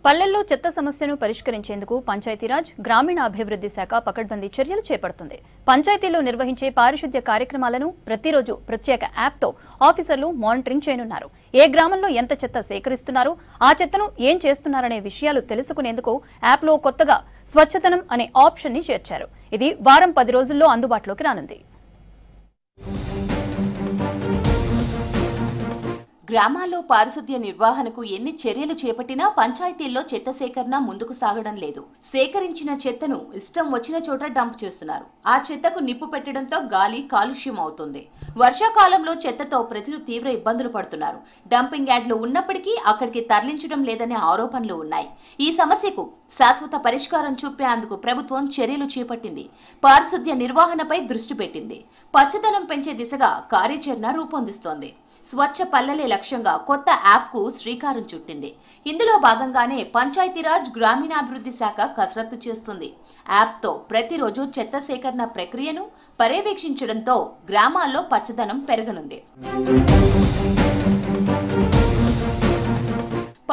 పల్లెల్లో చెత్త సమస్యను పరిష్కరించేందుకు పంచాయతీరాజ్ గ్రామీణాభివృద్ధి శాఖ పకడ్బందీ చర్యలు చేపడుతుంది. పంచాయతీలో నిర్వహించే పారిశుద్ధ్య కార్యక్రమాలను ప్రతిరోజు ప్రత్యేక యాప్తో ఆఫీసర్లు మానిటరింగ్ చేయనున్నారు. ఏ గ్రామంలో ఎంత చెత్త సేకరిస్తున్నారు, ఆ చెత్తను ఏం చేస్తున్నారనే విషయాలు తెలుసుకునేందుకు యాప్లో కొత్తగా స్వచ్ఛతనం అనే ఆప్షన్ ని చేర్చారు. ఇది వారం 10 రోజుల్లో అందుబాటులోకి రానుంది. గ్రామాల్లో పారిశుద్ధ్య నిర్వహణకు ఎన్ని చర్యలు చేపట్టినా పంచాయతీల్లో చెత్త సేకరణ ముందుకు సాగడం లేదు. సేకరించిన చెత్తను ఇష్టం వచ్చిన చోట డంప్ చేస్తున్నారు. ఆ చెత్తకు నిప్పు పెట్టడంతో గాలి కాలుష్యం అవుతుంది. వర్షాకాలంలో చెత్తతో ప్రజలు తీవ్ర ఇబ్బందులు పడుతున్నారు. డంపింగ్ యార్డులు ఉన్నప్పటికీ అక్కడికి తరలించడం లేదనే ఆరోపణలు ఉన్నాయి. ఈ సమస్యకు శాశ్వత పరిష్కారం చూపేందుకు ప్రభుత్వం చర్యలు చేపట్టింది. పారిశుద్ధ్య నిర్వహణపై దృష్టి పెట్టింది. పచ్చదనం పెంచే దిశగా కార్యాచరణ రూపొందిస్తోంది. స్వచ్ఛ పల్లెలే లక్ష్యంగా కొత్త యాప్కు శ్రీకారం చుట్టింది. ఇందులో భాగంగానే పంచాయతీరాజ్ గ్రామీణాభివృద్ధి శాఖ కసరత్తు చేస్తుంది. యాప్తో ప్రతిరోజు చెత్త సేకరణ ప్రక్రియను పర్యవేక్షించడంతో గ్రామాల్లో పచ్చదనం పెరగనుంది.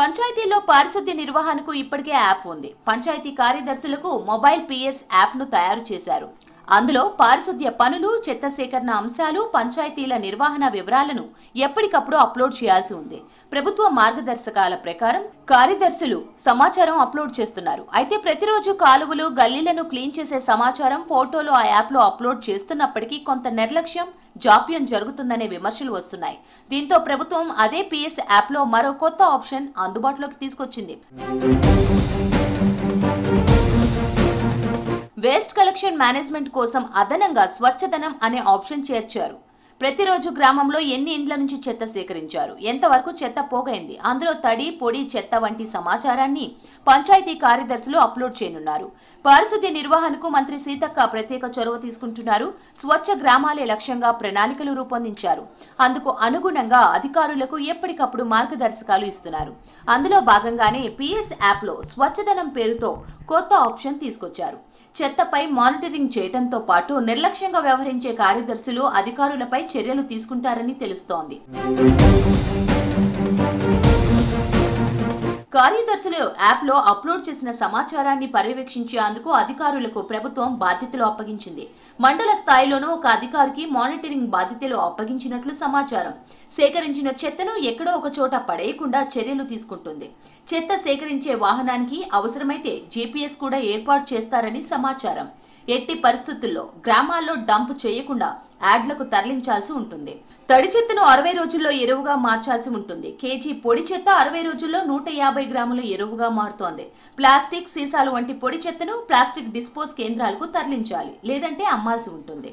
పంచాయతీల్లో పారిశుద్ధ్య నిర్వహణకు ఇప్పటికే యాప్ ఉంది. పంచాయతీ కార్యదర్శులకు మొబైల్ పిఎస్ యాప్ను తయారు చేశారు. అందులో పారిశుద్ధ్య పనులు, చెత్త సేకరణ అంశాలు, పంచాయతీల నిర్వహణ వివరాలను ఎప్పటికప్పుడు అప్లోడ్ చేయాల్సి ఉంది. ప్రభుత్వ మార్గదర్శకాల ప్రకారం కార్యదర్శులు సమాచారం అప్లోడ్ చేస్తున్నారు. అయితే ప్రతిరోజు కాలువలు, గల్లీలను క్లీన్ చేసే సమాచారం ఫోటోలు ఆ యాప్లో అప్లోడ్ చేస్తున్నప్పటికీ కొంత నిర్లక్ష్యం, జాప్యం జరుగుతుందనే విమర్శలు వస్తున్నాయి. దీంతో ప్రభుత్వం అదే పిఎస్ యాప్లో మరో కొత్త ఆప్షన్ అందుబాటులోకి తీసుకొచ్చింది. వేస్ట్ కలెక్షన్ మేనేజ్మెంట్ కోసం అదనంగా స్వచ్ఛదనం అనే ఆప్షన్ చేర్చారు. ప్రతిరోజు గ్రామంలో ఎన్ని ఇండ్ల నుంచి చెత్త సేకరించారు, ఎంతవరకు చెత్త పోగైంది, అందులో తడి, పొడి చెత్త వంటి సమాచారాన్ని పంచాయతీ కార్యదర్శులు అప్లోడ్ చేయనున్నారు. పారిశుద్ధ్య నిర్వహణకు మంత్రి సీతక్క ప్రత్యేక చొరవ తీసుకుంటున్నారు. స్వచ్ఛ గ్రామాలే లక్ష్యంగా ప్రణాళికలు రూపొందించారు. అందుకు అనుగుణంగా అధికారులకు ఎప్పటికప్పుడు మార్గదర్శకాలు ఇస్తున్నారు. అందులో భాగంగానే పిఎస్ యాప్లో స్వచ్ఛదనం పేరుతో కొత్త ఆప్షన్ తీసుకొచ్చారు. చెత్తపై మానిటరింగ్ చేయడంతో పాటు నిర్లక్ష్యంగా వ్యవహరించే కార్యదర్శులు, అధికారులపై చర్యలు తీసుకుంటారని తెలుస్తోంది. కార్యదర్శులు యాప్లో అప్లోడ్ చేసిన సమాచారాన్ని పర్యవేక్షించేందుకు అధికారులకు ప్రభుత్వం బాధ్యతలు అప్పగించింది. మండల స్థాయిలోనూ ఒక అధికారికి మానిటరింగ్ బాధ్యతలు అప్పగించినట్లు సమాచారం. సేకరించిన చెత్తను ఎక్కడో ఒక చోట పడేయకుండా చర్యలు తీసుకుంటుంది. చెత్త సేకరించే వాహనానికి అవసరమైతే జీపీఎస్ కూడా ఏర్పాటు చేస్తారని సమాచారం. ఎట్టి పరిస్థితుల్లో గ్రామాల్లో డంప్ చేయకుండా యార్డులకు తరలించాల్సి ఉంటుంది. తడి చెత్తను 60 రోజుల్లో ఎరువుగా మార్చాల్సి ఉంటుంది. కేజీ పొడి చెత్త 60 రోజుల్లో 150 గ్రాముల ఎరువుగా మారుతోంది. ప్లాస్టిక్, సీసాలు వంటి పొడి చెత్తను ప్లాస్టిక్ డిస్పోజ్ కేంద్రాలకు తరలించాలి, లేదంటే అమ్మాల్సి ఉంటుంది.